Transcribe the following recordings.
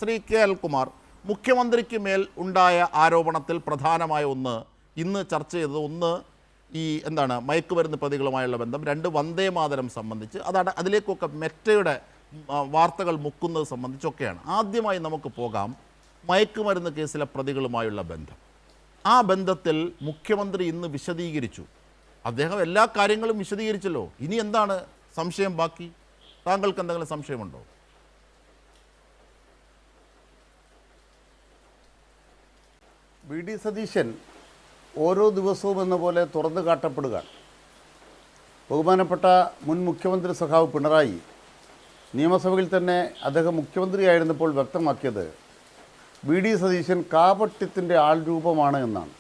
Shri K Anilkumar, മുഖ്യമന്ത്രിക്ക് മേൽ ഉണ്ടായ ആരോപണത്തിൽ പ്രധാനമായ ഒന്ന് ഇന്ന് ചർച്ച ചെയ്തത്, ഒന്ന് ഈ മയക്കുമരുന്ന് പ്രതികളുമായുള്ള ബന്ധം, രണ്ട് വന്ദേ മാതരം സംബന്ധിച്ച്, അതിലേക്കൊക്കെ മെറ്റയുടെ വാർത്തകൾ മുക്കുന്നത് സംബന്ധിച്ചൊക്കെയാണ്. ആദ്യമായി നമുക്ക് പോകാം മയക്കുമരുന്ന് കേസിലെ പ്രതികളുമായുള്ള ബന്ധം. ആ ബന്ധത്തിൽ മുഖ്യമന്ത്രി ഇന്ന് വിശദീകരിച്ചു. അദ്ദേഹം എല്ലാ കാര്യങ്ങളും വിശദീകരിച്ചല്ലോ. ഇനി എന്താണ് സംശയം ബാക്കി? താങ്കൾക്ക് എന്തെങ്കിലും സംശയമുണ്ടോ? വി ഡി സതീശൻ ഓരോ ദിവസവും എന്ന പോലെ തുറന്നു കാട്ടപ്പെടുക. ബഹുമാനപ്പെട്ട മുൻ മുഖ്യമന്ത്രി സഖാവ് പിണറായി നിയമസഭയിൽ തന്നെ അദ്ദേഹം മുഖ്യമന്ത്രിയായിരുന്നപ്പോൾ വ്യക്തമാക്കിയത് വി ഡി സതീശൻ കാപട്യത്തിൻ്റെ ആൾരൂപമാണ് എന്നാണ്.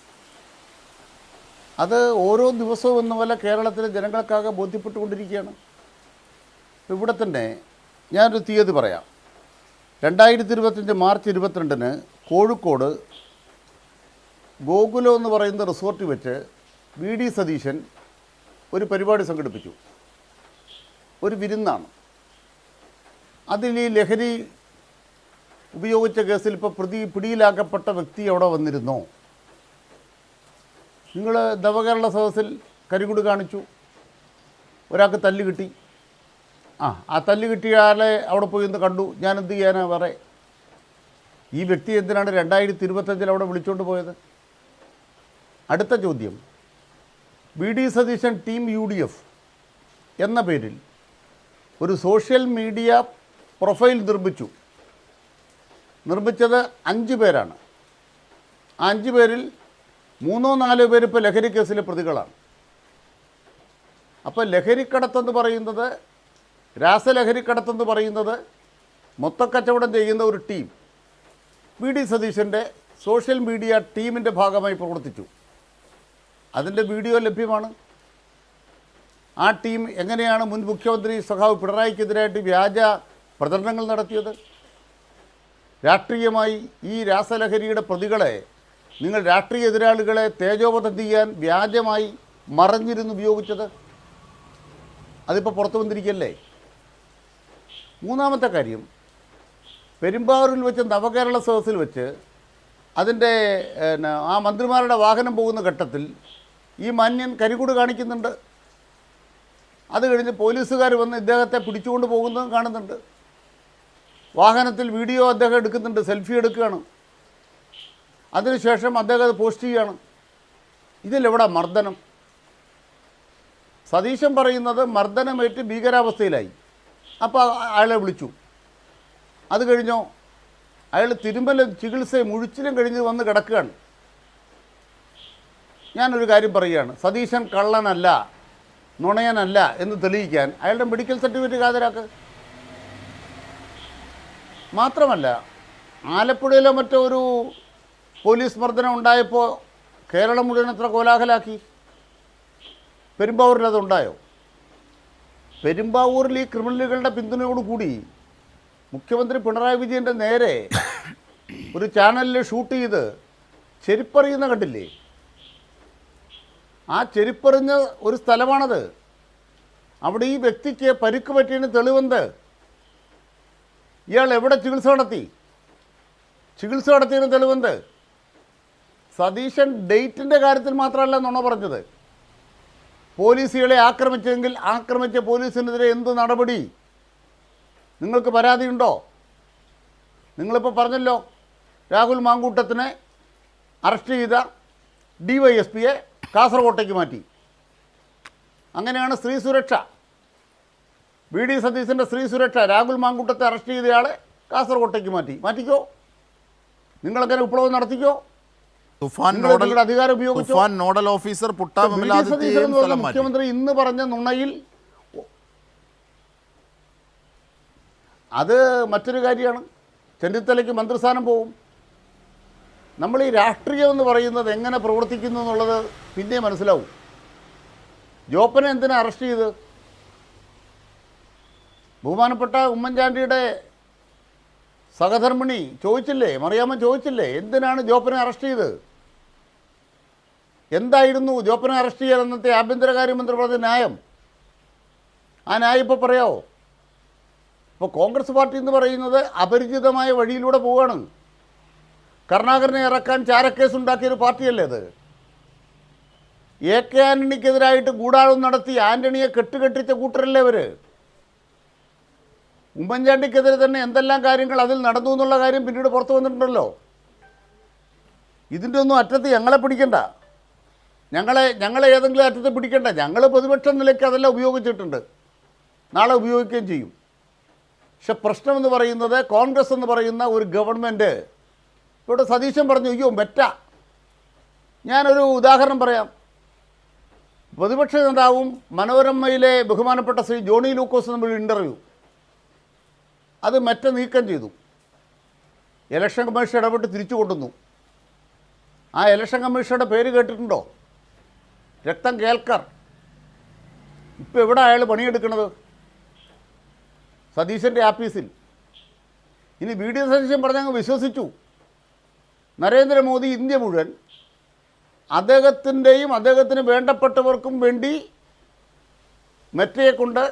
അത് ഓരോ ദിവസവും എന്ന പോലെ കേരളത്തിലെ ജനങ്ങൾക്കാകെ ബോധ്യപ്പെട്ടുകൊണ്ടിരിക്കുകയാണ്. ഇവിടെ തന്നെ ഞാനൊരു തീയതി പറയാം. 2025 മാർച്ച് 22-ന് കോഴിക്കോട് ഗോകുലം എന്ന് പറയുന്ന റിസോർട്ടിൽ വെച്ച് വി ഡി സതീശൻ ഒരു പരിപാടി സംഘടിപ്പിച്ചു. ഒരു വിരുന്നാണ്. അതിൽ ഈ ലഹരി ഉപയോഗിച്ച കേസിൽ ഇപ്പോൾ പിടിയിലാക്കപ്പെട്ട വ്യക്തി അവിടെ വന്നിരുന്നോ? നിങ്ങൾ നവകേരള സദസ്സിൽ കരികുട് കാണിച്ചു, ഒരാൾക്ക് തല്ല് കിട്ടി. ആ തല്ല് കിട്ടിയ ആളെ അവിടെ പോയി ഒന്ന് കണ്ടു. ഞാൻ എന്ത് ചെയ്യാനാ വേറെ? ഈ വ്യക്തി എന്തിനാണ് 2025 അവിടെ വിളിച്ചുകൊണ്ട് പോയത്? അടുത്ത ചോദ്യം, V D Satheesan team UDF എന്ന പേരിൽ ഒരു സോഷ്യൽ മീഡിയ പ്രൊഫൈൽ നിർമ്മിച്ചത് 5 പേരാണ്. ആ 5 പേരിൽ 3-4 പേര് ഇപ്പോൾ ലഹരി കേസിലെ പ്രതികളാണ്. അപ്പോൾ ലഹരിക്കടത്തെന്ന് പറയുന്നത്, രാസലഹരിക്കടത്തെന്ന് പറയുന്നത് മൊത്തക്കച്ചവടം ചെയ്യുന്ന ഒരു ടീം വി ഡി സതീശൻ്റെ സോഷ്യൽ മീഡിയ ടീമിൻ്റെ ഭാഗമായി പ്രവർത്തിച്ചു. അതിൻ്റെ വീഡിയോ ലഭ്യമാണ്. ആ ടീം എങ്ങനെയാണ് മുൻ മുഖ്യമന്ത്രി സഖാവ് പിണറായിക്കെതിരായിട്ട് വ്യാജ പ്രചരണങ്ങൾ നടത്തിയത്? രാഷ്ട്രീയമായി ഈ രാസലഹരിയുടെ പ്രതികളെ, നിങ്ങൾ രാഷ്ട്രീയ എതിരാളികളെ തേജോവധം ചെയ്യാൻ വ്യാജമായി മറഞ്ഞിരുന്ന് ഉപയോഗിച്ചത്, അതിപ്പോൾ പുറത്തു വന്നിരിക്കല്ലേ? മൂന്നാമത്തെ കാര്യം, പെരുമ്പാവൂരിൽ വെച്ച് നവകേരള സദസ്സിൽ വെച്ച് അതിൻ്റെ ആ മന്ത്രിമാരുടെ വാഹനം പോകുന്ന ഘട്ടത്തിൽ ഈ മാന്യൻ കരികൂട് കാണിക്കുന്നുണ്ട്. അത് കഴിഞ്ഞ് പോലീസുകാർ വന്ന് ഇദ്ദേഹത്തെ പിടിച്ചുകൊണ്ട് പോകുന്നതും കാണുന്നുണ്ട്. വാഹനത്തിൽ വീഡിയോ അദ്ദേഹം എടുക്കുന്നുണ്ട്, സെൽഫി എടുക്കുകയാണ്. അതിനുശേഷം അദ്ദേഹം അത് പോസ്റ്റ് ചെയ്യുകയാണ്. ഇതിലെവിടെ മർദ്ദനം? സതീശൻ പറയുന്നത് മർദ്ദനമേറ്റ് ഭീകരാവസ്ഥയിലായി, അപ്പോൾ അയാളെ വിളിച്ചു. അത് കഴിഞ്ഞോ അയാൾ തിരുമല ചികിത്സയും മുഴിച്ചിലും കഴിഞ്ഞ് വന്ന് കിടക്കുകയാണ്. ഞാനൊരു കാര്യം പറയുകയാണ്, സതീശൻ കള്ളനല്ല, നുണയനല്ല എന്ന് തെളിയിക്കാൻ അയാളുടെ മെഡിക്കൽ സർട്ടിഫിക്കറ്റ് ഹാജരാക്ക്. മാത്രമല്ല, ആലപ്പുഴയിലോ മറ്റോ ഒരു പോലീസ് മർദ്ദനം ഉണ്ടായപ്പോൾ കേരളം മുഴുവൻ എത്ര കോലാഹലാക്കി. പെരുമ്പാവൂരിൽ അതുണ്ടായോ? പെരുമ്പാവൂരിൽ ഈ ക്രിമിനലുകളുടെ പിന്തുണയോടുകൂടി മുഖ്യമന്ത്രി പിണറായി വിജയൻ്റെ നേരെ ഒരു ചാനലിൽ ഷൂട്ട് ചെയ്ത് ചെരുപ്പറിയുന്ന കണ്ടില്ലേ? ആ ചെരുപ്പറിഞ്ഞ ഒരു സ്ഥലമാണത്. അവിടെ ഈ വ്യക്തിക്ക് പരിക്ക് പറ്റിയതിന് തെളിവെന്ത്? ഇയാൾ എവിടെ ചികിത്സ നടത്തിയതിന് തെളിവെന്ത്? സതീശൻ ഡേറ്റിൻ്റെ കാര്യത്തിൽ മാത്രമല്ല നുണ പറഞ്ഞത്. പോലീസുകളെ ആക്രമിച്ചെങ്കിൽ ആക്രമിച്ച പോലീസിനെതിരെ എന്ത് നടപടി? നിങ്ങൾക്ക് പരാതിയുണ്ടോ? നിങ്ങളിപ്പോൾ പറഞ്ഞല്ലോ, രാഹുൽ മാങ്കൂട്ടത്തിനെ അറസ്റ്റ് ചെയ്ത DYSPയെ കാസർകോട്ടേക്ക് മാറ്റി. അങ്ങനെയാണ് സ്ത്രീ സുരക്ഷ, വി ഡി സതീശൻ്റെ സ്ത്രീ സുരക്ഷ. രാഹുൽ മാങ്കൂട്ടത്തെ അറസ്റ്റ് ചെയ്തയാളെ കാസർകോട്ടേക്ക് മാറ്റിക്കോ. നിങ്ങളങ്ങനെ വിപ്ലവം നടത്തിക്കോ. അധികാരം ഉപയോഗിച്ചോ. മുഖ്യമന്ത്രി ഇന്ന് പറഞ്ഞ നുണയിൽ അത് മറ്റൊരു കാര്യമാണ്. ചെന്നിത്തലയ്ക്ക് മന്ത്രിസ്ഥാനം പോകും. നമ്മൾ ഈ രാഷ്ട്രീയം എന്ന് പറയുന്നത് എങ്ങനെ പ്രവർത്തിക്കുന്നു എന്നുള്ളത് പിന്നെ മനസ്സിലാവും. ജോപ്പനെ എന്തിനാ അറസ്റ്റ് ചെയ്ത്? ബഹുമാനപ്പെട്ട ഉമ്മൻചാണ്ടിയുടെ സഹധർമ്മിണി ചോദിച്ചില്ലേ, മറിയാമ്മ ചോദിച്ചില്ലേ, എന്തിനാണ് ജോപ്പനെ അറസ്റ്റ് ചെയ്തത്? എന്തായിരുന്നു ജോപ്പനെ അറസ്റ്റ് ചെയ്യാൻ അന്നത്തെ ആഭ്യന്തരകാര്യമന്ത്രി പറഞ്ഞ ന്യായം? ആ ന്യായം ഇപ്പോൾ പറയാമോ? അപ്പോൾ കോൺഗ്രസ് പാർട്ടി എന്ന് പറയുന്നത് അപരിചിതമായ വഴിയിലൂടെ പോവുകയാണ്. കരുണാകരനെ ഇറക്കാൻ ചാരക്കേസ് ഉണ്ടാക്കിയൊരു പാർട്ടിയല്ലേ അത്. എ കെ ആൻ്റണിക്കെതിരായിട്ട് ഗൂഢാലോചന നടത്തി ആൻ്റണിയെ കെട്ടുകെട്ടിച്ച കൂട്ടരല്ലേ അവർ. ഉമ്മൻചാണ്ടിക്കെതിരെ തന്നെ എന്തെല്ലാം കാര്യങ്ങൾ അതിൽ നടന്നു എന്നുള്ള കാര്യം പിന്നീട് പുറത്തു വന്നിട്ടുണ്ടല്ലോ. ഇതിൻ്റെ ഒന്നും അറ്റത്ത് ഞങ്ങളെ പിടിക്കണ്ട, ഞങ്ങളെ ഏതെങ്കിലും അറ്റത്ത് പിടിക്കണ്ട. ഞങ്ങൾ പ്രതിപക്ഷ നിലയ്ക്ക് അതെല്ലാം ഉപയോഗിച്ചിട്ടുണ്ട്, നാളെ ഉപയോഗിക്കുകയും ചെയ്യും. പക്ഷെ പ്രശ്നമെന്ന് പറയുന്നത് കോൺഗ്രസ് എന്ന് പറയുന്ന ഒരു ഗവൺമെൻറ് ഇവിടെ സതീശൻ പറഞ്ഞു അയ്യോ ബെറ്റ. ഞാനൊരു ഉദാഹരണം പറയാം. പ്രതിപക്ഷ നേതാവും മനോരമയിലെ ബഹുമാനപ്പെട്ട ശ്രീ ജോണി ലൂക്കോസ് തമ്മിൽ ഇൻ്റർവ്യൂ അത് മെറ്റ നീക്കം ചെയ്തു. ഇലക്ഷൻ കമ്മീഷൻ ഇടപെട്ട് തിരിച്ചു കൊണ്ടുവന്നു. ആ ഇലക്ഷൻ കമ്മീഷനുടെ പേര് കേട്ടിട്ടുണ്ടോ? രക്തം കേൽക്കർ. ഇപ്പോൾ എവിടെ അയാൾ പണിയെടുക്കുന്നത്? സതീശൻ്റെ ആഫീസിൽ. ഇനി വി ഡി സതീശൻ പറഞ്ഞങ്ങ് വിശ്വസിച്ചു. നരേന്ദ്രമോദി ഇന്ത്യ മുഴുവൻ അദ്ദേഹത്തിൻ്റെയും അദ്ദേഹത്തിന് വേണ്ടപ്പെട്ടവർക്കും വേണ്ടി മെറ്റയെ കൊണ്ട്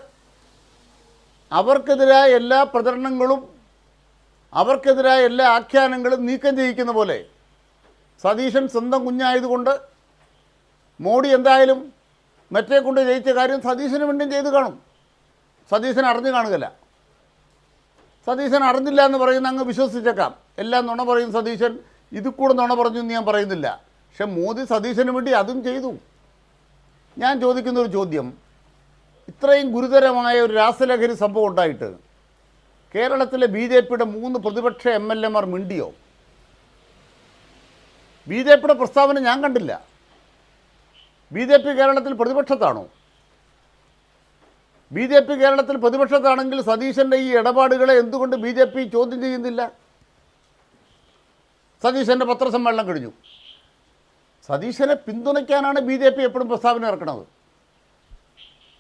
അവർക്കെതിരായ എല്ലാ പ്രചരണങ്ങളും അവർക്കെതിരായ എല്ലാ ആഖ്യാനങ്ങളും നീക്കം ചെയ്യിക്കുന്ന പോലെ സതീശൻ സ്വന്തം കുഞ്ഞായതുകൊണ്ട് മോഡി എന്തായാലും മെറ്റയെ കൊണ്ട് ജയിച്ച കാര്യം സതീശന് വേണ്ടിയും ചെയ്ത് കാണും. സതീശൻ അറിഞ്ഞു കാണുകയില്ല. സതീശൻ അറിഞ്ഞില്ല എന്ന് പറയുന്ന അങ്ങ് വിശ്വസിച്ചേക്കാം. എല്ലാം നുണ പറയും സതീശൻ, ഇതിൽ കൂടെ നുണ പറഞ്ഞു എന്ന് ഞാൻ പറയുന്നില്ല. പക്ഷെ മോദി സതീശന് വേണ്ടി അതും ചെയ്തു. ഞാൻ ചോദിക്കുന്നൊരു ചോദ്യം, ഇത്രയും ഗുരുതരമായ ഒരു രാസലഹരി സംഭവം ഉണ്ടായിട്ട് കേരളത്തിലെ ബി ജെ പിയുടെ 3 പ്രതിപക്ഷ എം എൽ എമാർ മിണ്ടിയോ? ബി ജെ പിയുടെ പ്രസ്താവന ഞാൻ കണ്ടില്ല. ബി ജെ പി കേരളത്തിൽ പ്രതിപക്ഷത്താണോ? ബി ജെ പി കേരളത്തിൽ പ്രതിപക്ഷത്താണെങ്കിൽ സതീശൻ്റെ ഈ ഇടപാടുകളെ എന്തുകൊണ്ട് ബി ജെ പി ചോദ്യം ചെയ്യുന്നില്ല? സതീശൻ്റെ പത്രസമ്മേളനം കഴിഞ്ഞു. സതീശനെ പിന്തുണയ്ക്കാനാണ് ബി ജെ പി എപ്പോഴും പ്രസ്താവന ഇറക്കുന്നത്.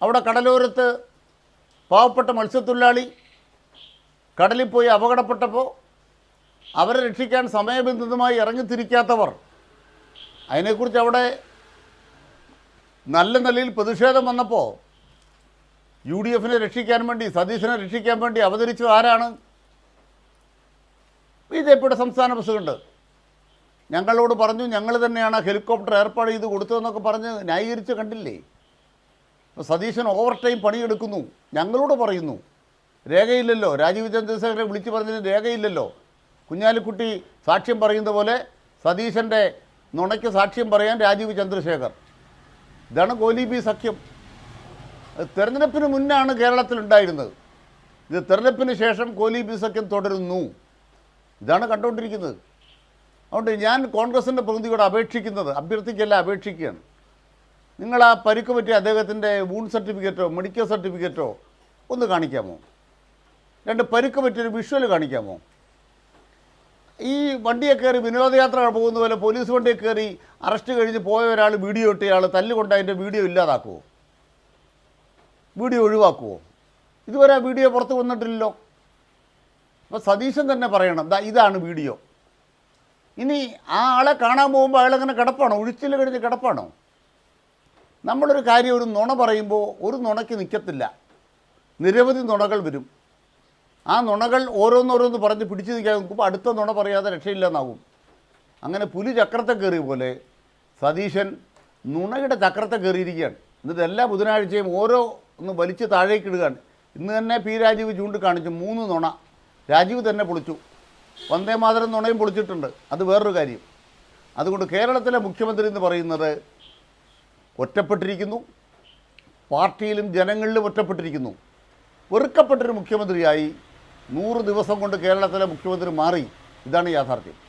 അവിടെ കടലോരത്ത് പാവപ്പെട്ട മത്സ്യത്തൊഴിലാളി കടലിൽ പോയി അപകടപ്പെട്ടപ്പോൾ അവരെ രക്ഷിക്കാൻ സമയബന്ധിതമായി ഇറങ്ങിത്തിരിക്കാത്തവർ, അതിനെക്കുറിച്ച് അവിടെ നല്ല നിലയിൽ പ്രതിഷേധം വന്നപ്പോൾ യു ഡി എഫിനെ രക്ഷിക്കാൻ വേണ്ടി, സതീശനെ രക്ഷിക്കാൻ വേണ്ടി അവതരിച്ചത് ആരാണ്? ബി ജെ പിയുടെ സംസ്ഥാന പ്രസിഡന്റ് ഞങ്ങളോട് പറഞ്ഞു ഞങ്ങൾ തന്നെയാണ് ഹെലികോപ്റ്റർ ഏർപ്പാട് ചെയ്ത് കൊടുത്തതെന്നൊക്കെ പറഞ്ഞ് ന്യായീകരിച്ച് കണ്ടില്ലേ? അപ്പോൾ സതീശൻ ഓവർ ടൈം പണിയെടുക്കുന്നു ഞങ്ങളോട് പറയുന്നു. രേഖയില്ലല്ലോ. രാജീവ് ചന്ദ്രശേഖരനെ വിളിച്ചു പറഞ്ഞതിന് രേഖയില്ലല്ലോ. കുഞ്ഞാലിക്കുട്ടി സാക്ഷ്യം പറയുന്ന പോലെ സതീശൻ്റെ നുണയ്ക്ക് സാക്ഷ്യം പറയാൻ രാജീവ് ചന്ദ്രശേഖർ. ഇതാണ് കോലീബി സഖ്യം. തെരഞ്ഞെടുപ്പിന് മുന്നാണ് കേരളത്തിലുണ്ടായിരുന്നത്. ഇത് തെരഞ്ഞെടുപ്പിന് ശേഷം കോലീബി സഖ്യം തുടരുന്നു. ഇതാണ് കണ്ടുകൊണ്ടിരിക്കുന്നത്. അതുകൊണ്ട് ഞാൻ കോൺഗ്രസിൻ്റെ പ്രതിനിധിയോട് അഭ്യർത്ഥിക്കല്ല അപേക്ഷിക്കുകയാണ്. നിങ്ങൾ ആ പരിക്ക് പറ്റിയ അദ്ദേഹത്തിൻ്റെ വൂണ്ട് സർട്ടിഫിക്കറ്റോ മെഡിക്കൽ സർട്ടിഫിക്കറ്റോ ഒന്ന് കാണിക്കാമോ? 2 പരിക്ക് പറ്റിയൊരു വിഷ്വൽ കാണിക്കാമോ? ഈ വണ്ടിയെ കയറി വിനോദയാത്ര പോകുന്ന പോലെ പോലീസ് വണ്ടിയെ കയറി അറസ്റ്റ് കഴിഞ്ഞ് പോയ ഒരാൾ വീഡിയോ ഇട്ടയാൾ തല്ലുകൊണ്ട് അതിൻ്റെ വീഡിയോ ഇല്ലാതാക്കുമോ? വീഡിയോ ഒഴിവാക്കുമോ? ഇതുവരെ ആ വീഡിയോ പുറത്ത് വന്നിട്ടില്ലല്ലോ. അപ്പോൾ സതീശൻ തന്നെ പറയണം ഇതാണ് വീഡിയോ. ഇനി ആ ആളെ കാണാൻ പോകുമ്പോൾ അയാളങ്ങനെ കിടപ്പാണോ? ഒഴിച്ചിൽ കഴിഞ്ഞ് കിടപ്പാണോ? നമ്മളൊരു കാര്യം ഒരു നുണ പറയുമ്പോൾ ഒരു നുണയ്ക്ക് നിൽക്കത്തില്ല. നിരവധി നുണകൾ വരും. ആ നുണകൾ ഓരോന്നോരോന്ന് പറഞ്ഞ് പിടിച്ചു നിൽക്കാൻ നോക്കുമ്പോൾ അടുത്ത നുണ പറയാതെ രക്ഷയില്ലെന്നാകും. അങ്ങനെ പുലി ചക്രത്തെ കയറിയ പോലെ സതീശൻ നുണയുടെ ചക്രത്തെ കയറിയിരിക്കുകയാണ്. എന്നിട്ട് എല്ലാ ബുധനാഴ്ചയും ഒന്ന് വലിച്ച് താഴേക്ക് ഇടുകയാണ്. ഇന്ന് തന്നെ പി രാജീവ് ചൂണ്ടിക്കാണിച്ചു 3 നുണ രാജീവ് തന്നെ പൊളിച്ചു. വന്ദേമാതരം നുണയും പൊളിച്ചിട്ടുണ്ട്. അത് വേറൊരു കാര്യം. അതുകൊണ്ട് കേരളത്തിലെ മുഖ്യമന്ത്രി എന്ന് പറയുന്നത് ഒറ്റപ്പെട്ടിരിക്കുന്നു. പാർട്ടിയിലും ജനങ്ങളിലും ഒറ്റപ്പെട്ടിരിക്കുന്നു. വെറുക്കപ്പെട്ടൊരു മുഖ്യമന്ത്രിയായി 100 ദിവസം കൊണ്ട് കേരളത്തിലെ മുഖ്യമന്ത്രി മാറി. ഇതാണ് യാഥാർത്ഥ്യം.